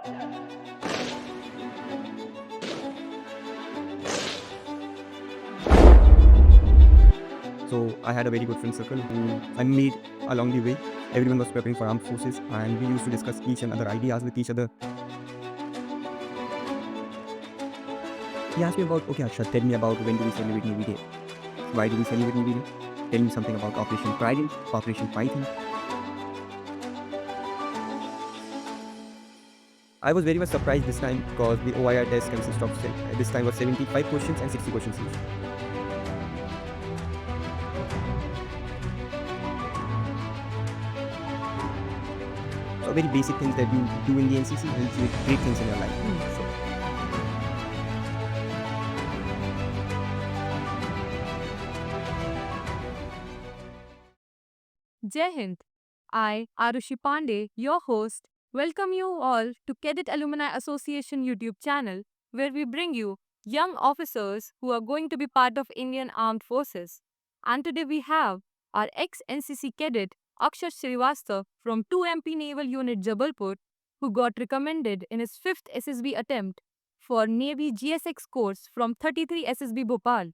So I had a very good friend circle who I made along the way. Everyone was preparing for armed forces, and we used to discuss each and other ideas with each other. He asked me about, okay, Akshat, tell me about when do we celebrate Navy Day? Why do we celebrate Navy Day? Tell me something about Operation Trident, Operation Python. I was very much surprised this time because the OIR test consists of this time was 75 questions and 60 questions each. So very basic things that you do in the NCC helps you with great things in your life. So Jai Hind. I, Arushi Pandey, your host, welcome you all to Cadet Alumni Association YouTube channel, where we bring you young officers who are going to be part of Indian Armed Forces. And today we have our ex NCC cadet Akshat Shrivastava from 2 MP Naval Unit Jabalpur, who got recommended in his 5th SSB attempt for Navy GSX course from 33 SSB Bhopal.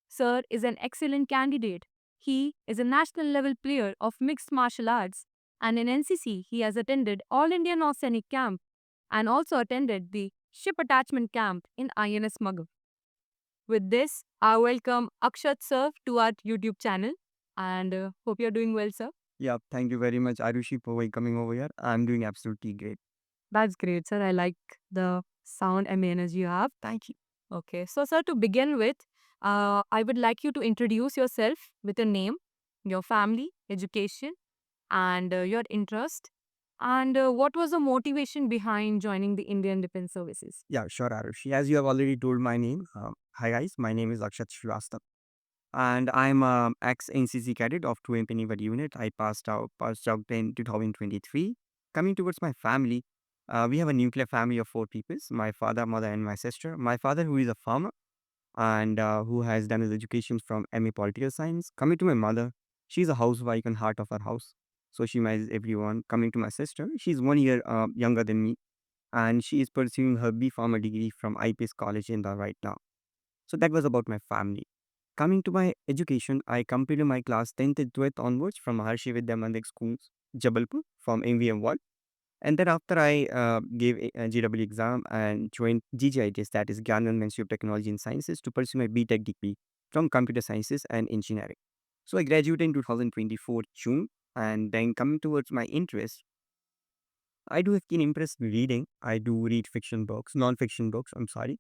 Sir is an excellent candidate. He is a national level player of mixed martial arts, and in NCC he has attended All India Sainik camp and also attended the ship attachment camp in INS Magar. With this, I welcome Akshat sir to our YouTube channel and hope you're doing well, sir. yeah, thank you very much, Arushi, for welcoming over here. I'm doing absolutely great. That's great, sir. I like the sound and the energy you have. Thank you. Okay, so sir, to begin with, I would like you to introduce yourself with your name, your family, education, and your interest, and what was the motivation behind joining the Indian Defense Services? Yeah, sure, Arushi. As you have already told my name, hi guys, my name is Akshat Shrivastava, and I'm a ex NCC cadet of 2 MP Naval Unit. I passed out in 2023. Coming towards my family, we have a nuclear family of 4 people: my father, mother, and my sister. My father, who is a farmer and who has done his education from MA Political Science. Coming to my mother, she's a housewife and heart of her house, so she manages everyone. Coming to my sister, she's 1 year younger than me, and she is pursuing her B Pharma degree from IPS College in the right now. So that was about my family. Coming to my education, I completed my class 10th and 12th onwards from Maharshi Vidya Mandir schools, Jabalpur from MVM1. And then after I gave a GW exam and joined GGITS, that is Gyan Ministry of Technology and Sciences, to pursue my BTech degree from Computer Sciences and Engineering. So I graduated in 2024 June, and then coming towards my interest, I do have keen interest in reading. I do read fiction books, non-fiction books, I'm sorry.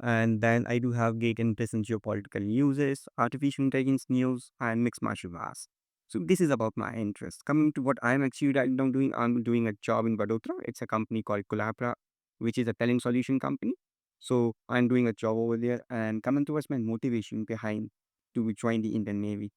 And then I do have great interest in geopolitical news, artificial intelligence news, and mixed martial arts. So this is about my interest. Coming to what I'm actually right now doing, I'm doing a job in Vadodara. It's a company called Collabra, which is a talent solution company. So I'm doing a job over there. And coming towards my motivation behind to join the Indian Navy.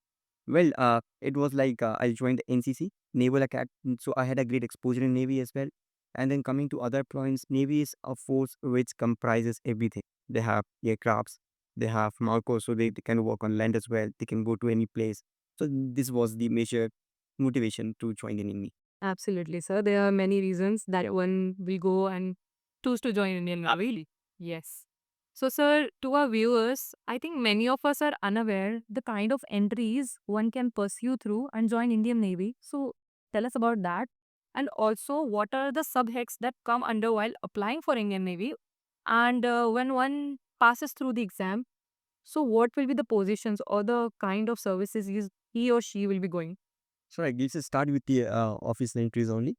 Well, it was like I joined the NCC, Naval Academy. So I had a great exposure in Navy as well. And then coming to other points, Navy is a force which comprises everything. They have aircrafts, they have Marco, so they can work on land as well. They can go to any place. So this was the major motivation to join the Navy. Absolutely, sir. There are many reasons that one will go and choose to join Indian Navy. Yes. So, sir, to our viewers, I think many of us are unaware the kind of entries one can pursue through and join Indian Navy. So, tell us about that. And also, what are the subheads that come under while applying for Indian Navy? And when one passes through the exam, so what will be the positions or the kind of services he or she will be going? So I guess start with the office entries only.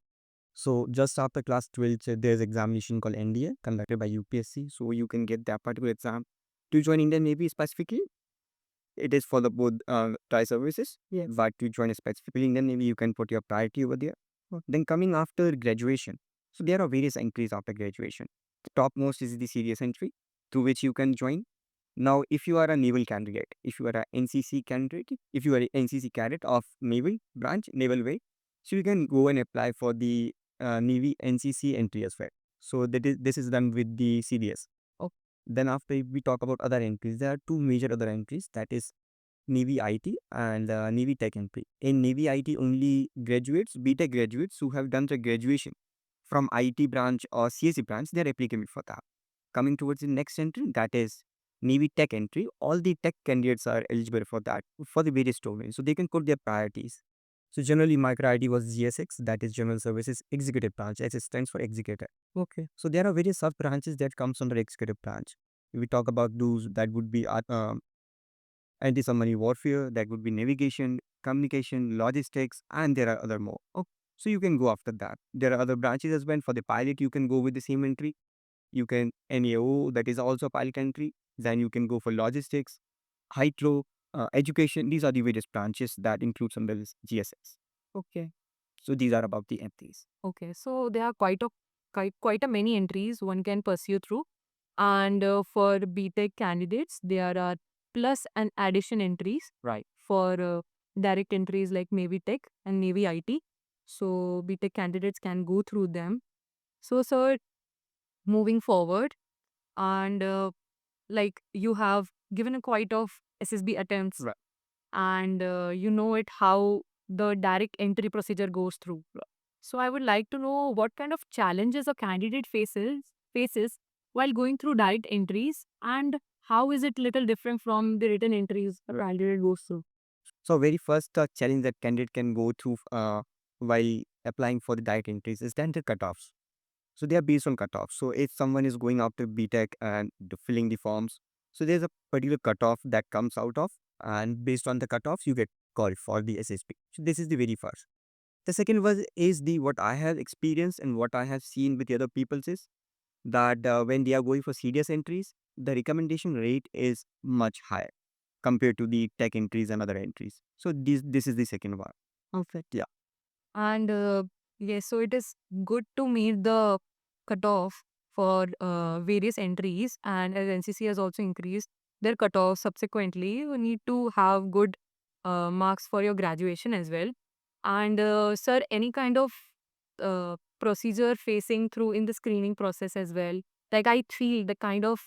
So just after class 12, there's examination called NDA conducted by UPSC. So you can get that particular exam to join Indian Navy specifically. It is for the both Thai services. Yes. But to join specifically Indian Navy, you can put your priority over there. Then coming after graduation. So there are various entries after graduation. The topmost is the serious entry through which you can join. Now, if you are a naval candidate, if you are a NCC candidate, if you are a NCC cadet of naval branch, naval way, so you can go and apply for the Navy NCC entry as well. So this is done with the CDS. Then after if we talk about other entries, there are two major other entries, that is Navy IT and Navy Tech entry. In Navy IT, only graduates, BTech graduates who have done the graduation from IT branch or CSE branch, they're applicable for that. Coming towards the next entry, that is Navy Tech entry. All the tech candidates are eligible for that for the various domains. So they can put their priorities. So generally, my priority was GSX, that is General Services Executive Branch. S stands for Executive. Okay. So there are various sub branches that comes under Executive Branch. If we talk about those, that would be anti-submarine warfare, that would be navigation, communication, logistics, and there are other more. Okay. So you can go after that. There are other branches as well. For the pilot, you can go with the same entry. You can NAO, that is also a pilot entry. Then you can go for logistics, hydro, education. These are the various branches that include under this GSS. Okay. So these are about the entries. Okay. So there are quite a many entries one can pursue through. And for BTech candidates, there are plus and addition entries. Right. For direct entries like Navy Tech and Navy IT. So BTech candidates can go through them. So, sir, moving forward, and like you have given a quite of SSB attempts, Right. and you know it how the direct entry procedure goes through. So I would like to know what kind of challenges a candidate faces while going through direct entries, and how is it little different from the written entries a candidate goes through. So very first challenge that candidate can go through while applying for the direct entries is then the cutoffs. So they are based on cutoffs. So if someone is going after BTech and filling the forms, so there's a particular cutoff that comes out of, and based on the cutoffs, you get called for the SSP. So this is the very first. The second was is the what I have experienced and what I have seen with the other people's is that when they are going for serious entries, the recommendation rate is much higher compared to the tech entries and other entries. So this is the second one. Perfect. Yeah. And yes, so it is good to meet the cutoff for various entries, and as NCC has also increased their cutoff subsequently, you need to have good marks for your graduation as well. And sir, any kind of procedure facing through in the screening process as well? Like I feel the kind of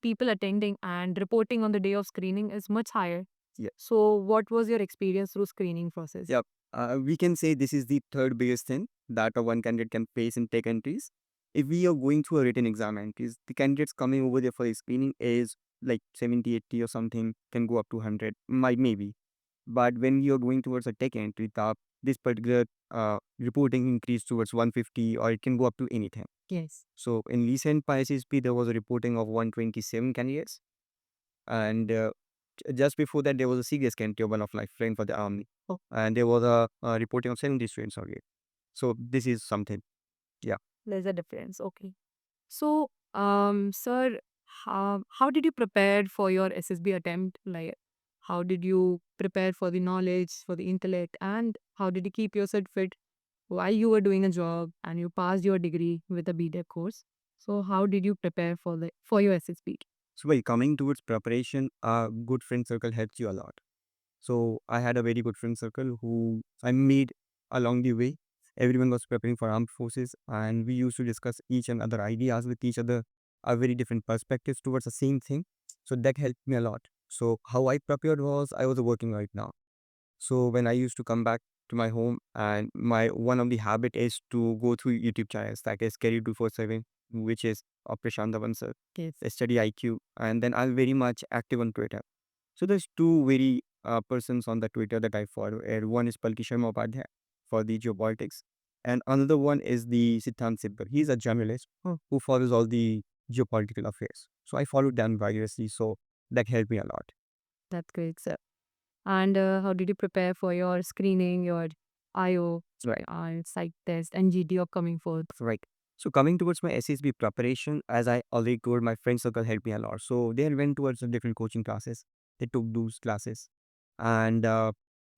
people attending and reporting on the day of screening is much higher. Yeah. So, what was your experience through screening process? Yeah. We can say this is the third biggest thing that a one candidate can face in tech entries. If we are going through a written exam entries, the candidates coming over there for the screening is like 70, 80 or something, can go up to 100, might maybe. But when you're going towards a tech entry, this particular reporting increase towards 150 or it can go up to anything. Yes. So in recent PSSP, there was a reporting of 127 candidates. And just before that, there was a serious candidate of one of my friend for the army. Oh. And there was a reporting of 70 students again. So this is something. Yeah. There's a difference. Okay. So, sir, how did you prepare for your SSB attempt? Like, how did you prepare for the knowledge, for the intellect, and how did you keep yourself fit while you were doing a job and you passed your degree with a BTech course? So, how did you prepare for your SSB? So while coming towards preparation, a good friend circle helps you a lot. So I had a very good friend circle who I made along the way. Everyone was preparing for armed forces, and we used to discuss each and other ideas with each other, a very different perspectives towards the same thing. So that helped me a lot. So how I prepared was I was working right now. So when I used to come back to my home, and my one of the habit is to go through YouTube channels that is Carry 247, which is of Prashant Dhawan sir, Yes. Study IQ, and then I'm very much active on Twitter. So there's two very persons on the Twitter that I follow. And one is Palki Sharma Upadhyay for the geopolitics, and another one is the Siddhant Sibbar. He's a journalist who follows all the geopolitical affairs. So I followed them vigorously. So that helped me a lot. That's great, sir. And how did you prepare for your screening, your IO, Right. psych test, and GD upcoming forth? Right. So coming towards my SSB preparation, as I already told, my friend circle helped me a lot. So they went towards the different coaching classes. They took those classes, and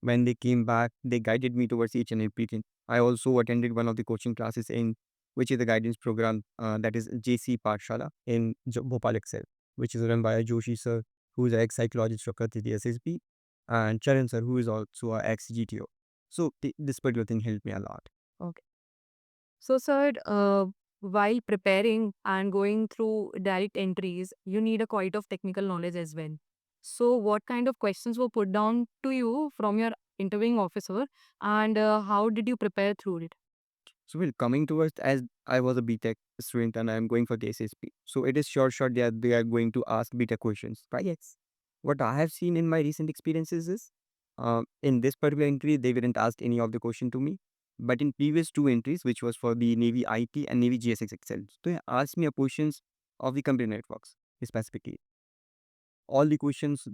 when they came back, they guided me towards each and everything. I also attended one of the coaching classes in which is the guidance program that is JC Pathshala in Bhopal itself, which is run by a Joshi sir, who is an ex-psychologist of the SSB, and Charan sir, who is also a ex-GTO. So this particular thing helped me a lot. Okay. So, sir, while preparing and going through direct entries, you need a quite of technical knowledge as well. So, what kind of questions were put down to you from your interviewing officer, and how did you prepare through it? So well, coming towards, as I was a BTech student and I'm going for the SSP, so it is sure that they are going to ask BTech questions, right? Yes. What I have seen in my recent experiences is, in this particular entry, they didn't ask any of the question to me. But in previous two entries, which was for the Navy IT and Navy GSX Excel, so they asked me a questions of the computer networks specifically. All the questions,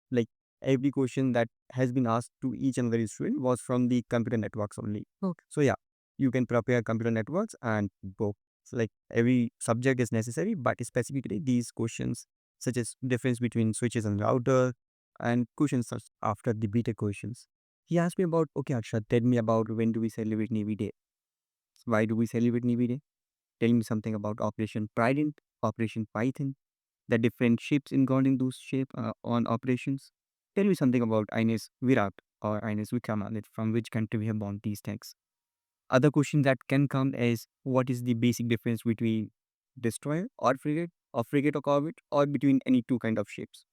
like every question that has been asked to each and every student was from the computer networks only. Okay. So yeah, you can prepare computer networks and go. So like every subject is necessary, but specifically these questions such as difference between switches and router and questions such after the beta questions. He asked me about, okay, Akshat, tell me about when do we celebrate Navy Day? Why do we celebrate Navy Day? Tell me something about Operation Trident, Operation Python, the different ships involved in those ship on operations. Tell me something about INS Virat or INS Vikramadit, from which country we have bought these tanks. Other question that can come is what is the basic difference between destroyer or frigate or corvette or between any two kind of ships.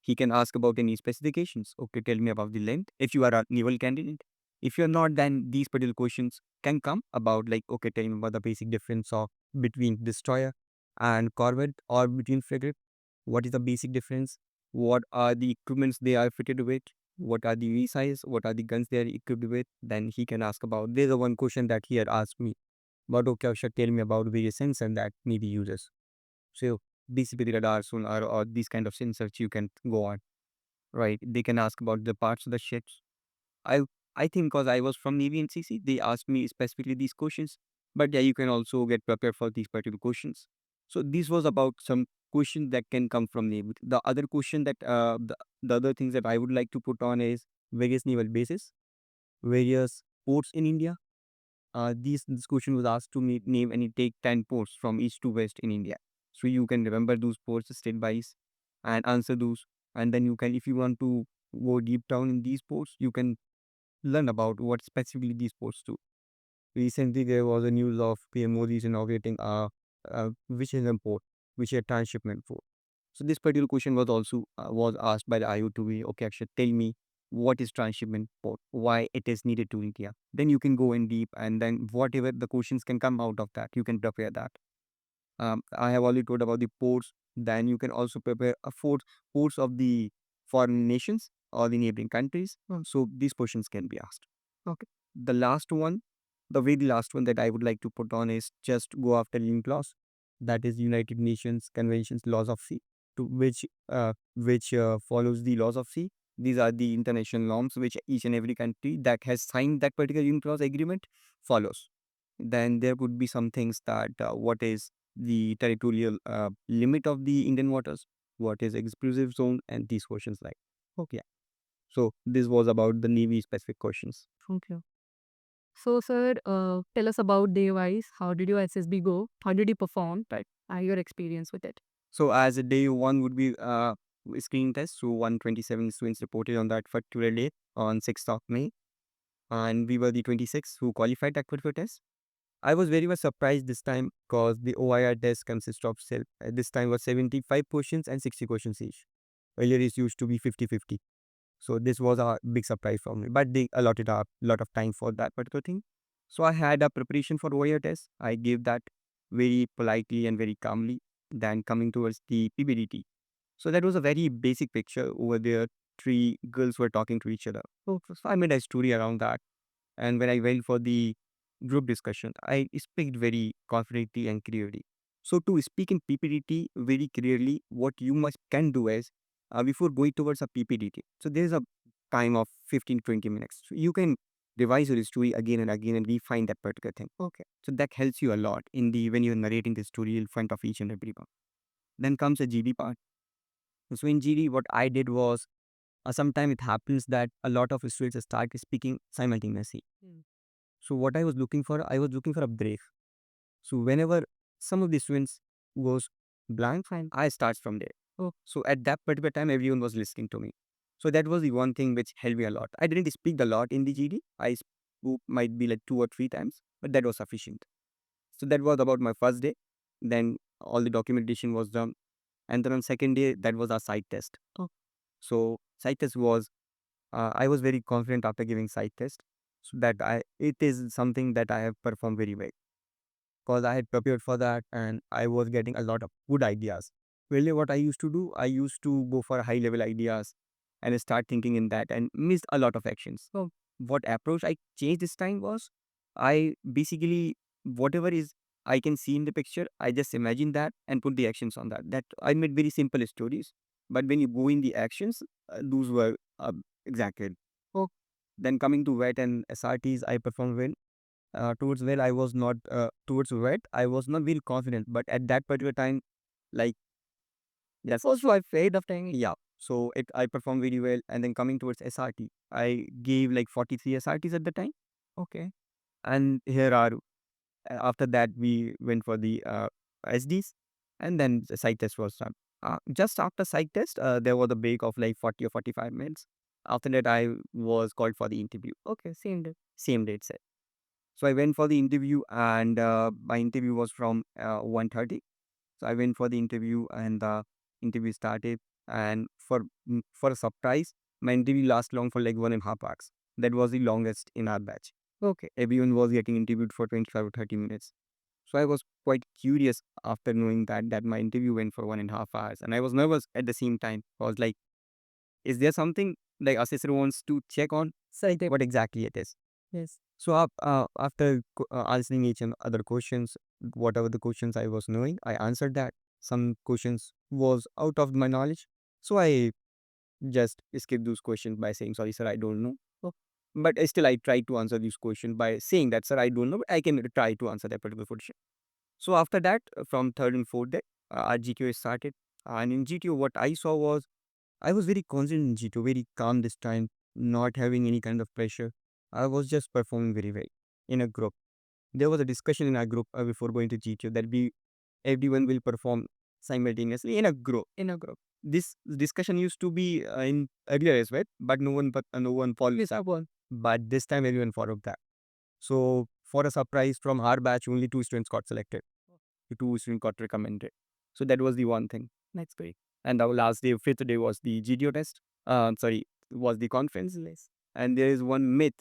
He can ask about any specifications. Okay, tell me about the length if you are a naval candidate. If you're not, then these particular questions can come about like, okay, tell me about the basic difference of between destroyer and corvette or between frigate. What is the basic difference? What are the equipments they are fitted with? What are the resize? What are the guns they are equipped with? Then he can ask about. There's a one question that he had asked me. But okay, Akshat, tell me about various sensors that Navy uses. So basically radar, sonar, or these kind of sensors you can go on, right? They can ask about the parts of the ships. I I think because I was from Navy NCC, they asked me specifically these questions. But yeah, you can also get prepared for these particular questions. So this was about some questions that can come from Navy. The other question that the other things that I would like to put on is various naval bases, various ports in India. This question was asked to me name and take 10 ports from east to west in India. So you can remember those ports state by and answer those. And then you can, if you want to go deep down in these ports, you can learn about what specifically these ports do. Recently, there was a news of PM Modi is inaugurating a Vishishan port, which is a transshipment port. So this particular question was also was asked by the IO to be, okay, actually tell me what is transshipment port, why it is needed to India. Then you can go in deep, and then whatever the questions can come out of that, you can prepare that. I have already told about the ports. Then you can also prepare a ports of the foreign nations or the neighboring countries. So these questions can be asked. Okay. The last one, the very last one that I would like to put on is just go after link laws. That is United Nations Conventions Laws of Sea, to which follows the laws of sea. These are the international norms which each and every country that has signed that particular UNCLOS agreement follows. Then there could be some things that what is the territorial limit of the Indian waters, what is exclusive zone, and these questions like. Okay. So this was about the Navy specific questions. Okay. So, sir, tell us about day wise. How did your SSB go? How did you perform? Right. Your experience with it. So as a day one would be screening test. So 127 students reported on that particular day on 6th of May. And we were the 26 who qualified that particular test. I was very much surprised this time because the OIR test consists of this time was 75 questions and 60 questions each. Earlier it used to be 50-50. So this was a big surprise for me. But they allotted a lot of time for that particular thing. So I had a preparation for OIR test. I gave that very politely and very calmly. Then coming towards the PBDT. So that was a very basic picture over there. Three girls were talking to each other. So I made a story around that. And when I went for the group discussion, I speak very confidently and clearly. So to speak in PPDT very clearly, what you must can do is before going towards a PPDT. So there is a time of 15-20 minutes. So you can revise your story again and again and refine that particular thing. Okay. So that helps you a lot in the when you're narrating the story in front of each and everyone. Then comes a GD part. So in GD, what I did was sometimes it happens that a lot of students start speaking simultaneously. So what I was looking for a break. So whenever some of the students goes blank, fine, I starts from there. Oh. So at that particular time, everyone was listening to me. So that was the one thing which helped me a lot. I didn't speak a lot in the GD. I spoke might be like 2 or 3 times, but that was sufficient. So that was about my first day. Then all the documentation was done. And then on second day, that was our site test. Oh. So site test was, I was very confident after giving site test. So that it is something that I have performed very well because I had prepared for that and I was getting a lot of good ideas. Really, what I used to do, I used to go for high level ideas and start thinking in that and missed a lot of actions. So, what approach I changed this time was I basically, whatever is I can see in the picture, I just imagine that and put the actions on that. That I made very simple stories, but when you go in the actions, those were exacted. So, then coming to wet and SRTs, I performed well towards well I was not towards wet I was not very confident but at that particular time like yes also I failed of time yeah so it I performed very well and then coming towards SRT I gave like 43 SRTs at the time okay and here are after that we went for the SDs and then the psych test was done just after psych test there was a break of like 40 or 45 minutes after that I was called for the interview okay same date so I went for the interview, and my interview was from 1:30. So I went for the interview, and the interview started. And for a surprise, my interview lasted long for like 1.5 hours. That was the longest in our batch. Okay, everyone was getting interviewed for 25 or 30 minutes. So I was quite curious after knowing that my interview went for 1.5 hours, and I was nervous at the same time. I was like, is there something like assessor wants to check on? So what exactly it is? Yes. So after answering each and other questions, whatever the questions I was knowing, I answered that. Some questions was out of my knowledge, so I just skipped those questions by saying, "Sorry, sir, I don't know." Oh. But still, I tried to answer these questions by saying that, "Sir, I don't know, but I can try to answer that particular question." So after that, from third and fourth day, our GTO started, and in GTO, what I saw was I was very confident in G2, very calm this time, not having any kind of pressure. I was just performing very well in a group. There was a discussion in our group before going to G2 that we everyone will perform simultaneously in a group. In a group, this discussion used to be in earlier as well, but no one followed yes, that. But this time everyone followed that. So for a surprise from our batch, only two students got selected. The two students got recommended. So that was the one thing. That's great. And our last day, fifth day was the GDO test. Sorry, was the conference. Yes. And there is one myth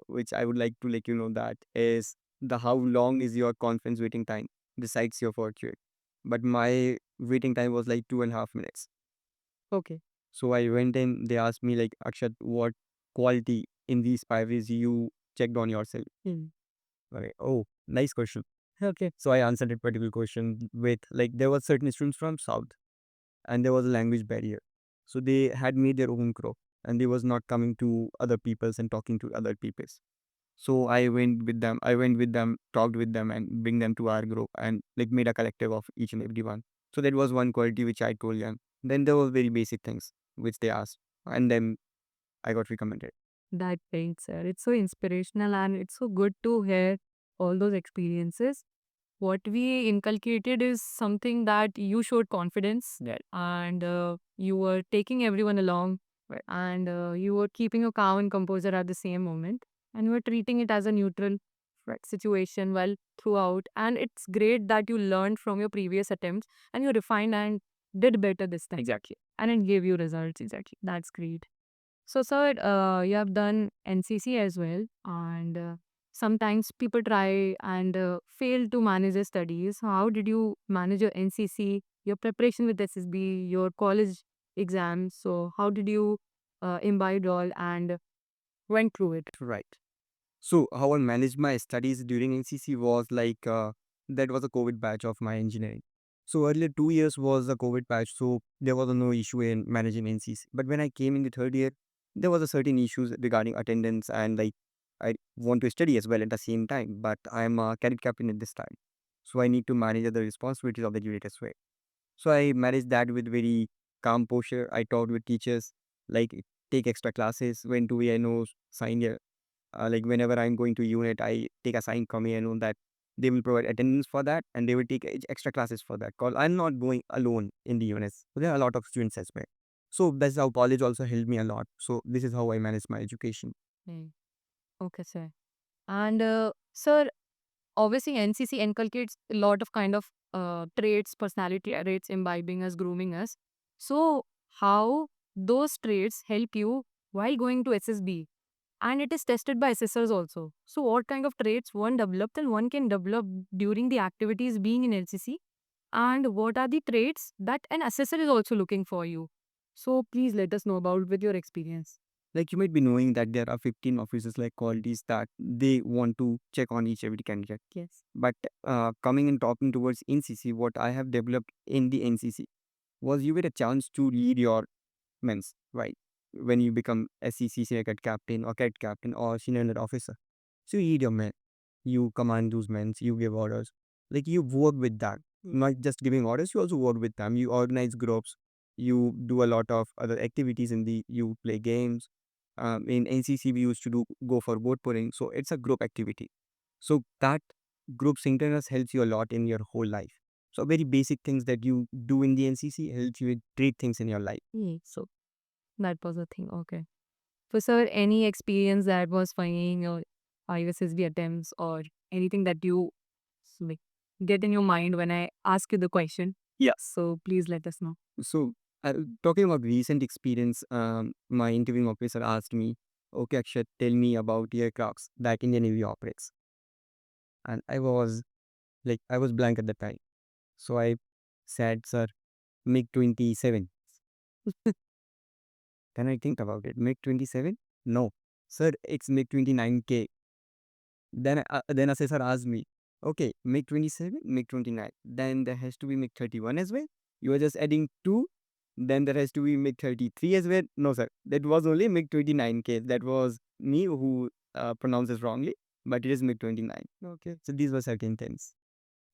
which I would like to let you know that is the how long is your conference waiting time decides your fortune. But my waiting time was like 2.5 minutes. Okay. So I went in, they asked me like, Akshat, what quality in these privaries you checked on yourself? Okay. Oh, nice question. Okay. So I answered that particular question with like there were certain students from South and there was a language barrier. So they had made their own group and they was not coming to other peoples and talking to other peoples. So I went with them, talked with them and bring them to our group and like made a collective of each and every one. So that was one quality which I told them. Then there were very basic things which they asked and then I got recommended. That great, sir. It's so inspirational and it's so good to hear all those experiences. What we inculcated is something that you showed confidence. Right. And you were taking everyone along. Right. And you were keeping a calm and composure at the same moment. And you were treating it as a neutral right, situation well throughout. And it's great that you learned from your previous attempts and you refined and did better this time. Exactly. And it gave you results. Exactly. That's great. So, sir, you have done NCC as well, and sometimes people try and fail to manage their studies. How did you manage your NCC, your preparation with SSB, your college exams? So, how did you imbibe all and went through it? Right. So how I managed my studies during NCC was like that was a COVID batch of my engineering. So earlier 2 years was a COVID batch, so there was no issue in managing NCC. But when I came in the third year, there was a certain issues regarding attendance and like I want to study as well at the same time. But I'm a cadet captain at this time, so I need to manage the responsibilities of the unit as well. So I managed that with very calm posture. I talked with teachers like take extra classes when do we I know sign like whenever I'm going to unit, I take a sign from here and that they will provide attendance for that and they will take extra classes for that. Cause I'm not going alone in the units. So there are a lot of students as well. So that's how college also helped me a lot. So this is how I manage my education. Hmm. Okay, sir. And sir, obviously NCC inculcates a lot of kind of traits, personality traits, imbibing us, grooming us. So how those traits help you while going to SSB? and it is tested by assessors also. So, what kind of traits one developed and one can develop during the activities being in NCC, and what are the traits that an assessor is also looking for you? So, please let us know about with your experience. Like you might be knowing that there are 15 officers like qualities that they want to check on each every candidate. Yes. But coming and talking towards NCC, what I have developed in the NCC was you get a chance to lead your men's, right? When you become SEC senior cadet captain or cadet captain or senior cadet officer. So you lead your men, you command those men, you give orders. Like you work with that, not just giving orders, you also work with them. You organize groups, you do a lot of other activities you play games. In NCC, we used to go for boat pouring. So it's a group activity. So that group synchronous helps you a lot in your whole life. So very basic things that you do in the NCC helps you with great things in your life. So, that was a thing. Okay. So, sir, any experience that was funny in your ISSB attempts or anything that you like, get in your mind when I ask you the question? Yeah. So, please let us know. So, talking about recent experience, my interviewing officer asked me, "Okay, Akshat, tell me about aircrafts that Indian Navy operates." And I was blank at the time. So I said, "Sir, MiG 27." Then I think about it. MiG 27? No, sir, it's MiG 29K. Then assessor asked me, "Okay, MiG 27, MiG 29. Then there has to be MiG 31 as well. You are just adding two. Then there has to be MiG 33 as well." No, sir, that was only MiG 29K. That was me who pronounced it wrongly, but it is MiG 29. Okay, so these were certain things.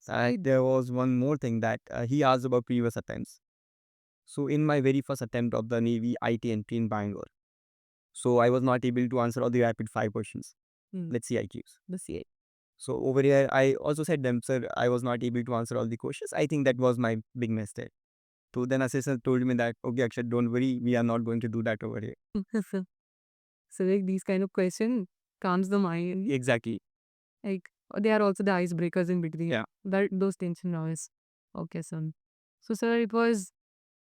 There was one more thing that he asked about previous attempts. So in my very first attempt of the Navy IT entry in Bangalore, so I was not able to answer all the rapid fire questions. Let's see IQs. Let's see. So over here, I also said them, "Sir, I was not able to answer all the questions. I think that was my big mistake." So then assessor told me that, "Okay, Akshat, don't worry, we are not going to do that over here." So, like, these kind of question calms the mind. Exactly. Like, they are also the icebreakers in between. Yeah. That those tension noise. Okay, son. So, sir, it was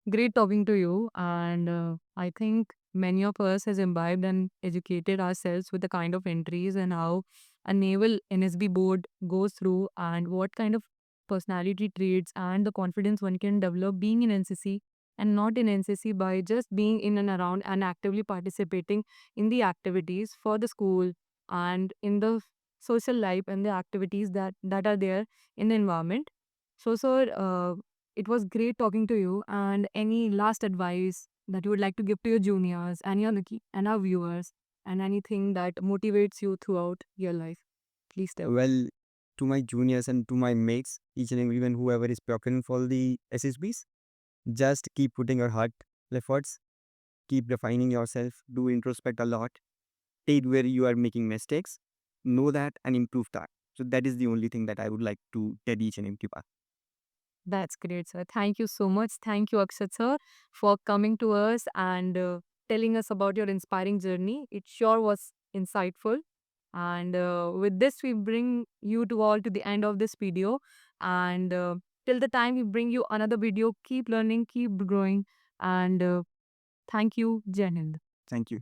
great talking to you, and I think many of us has imbibed and educated ourselves with the kind of entries and how a naval NSB board goes through, and what kind of personality traits and the confidence one can develop being in NCC and not in NCC by just being in and around and actively participating in the activities for the school and in the social life and the activities that are there in the environment. So, sir, it was great talking to you. And any last advice that you would like to give to your juniors and and our viewers, and anything that motivates you throughout your life? Please tell. Well, to my juniors and to my mates, each and everyone, whoever is preparing for the SSBs, just keep putting your heart efforts, keep refining yourself, do introspect a lot, take where you are making mistakes, know that and improve that. So that is the only thing that I would like to tell each and everyone. That's great, sir. Thank you so much. Thank you, Akshat, sir, for coming to us and telling us about your inspiring journey. It sure was insightful. And with this, we bring you to all to the end of this video. And till the time we bring you another video, keep learning, keep growing. And thank you, Jai Hind. Thank you.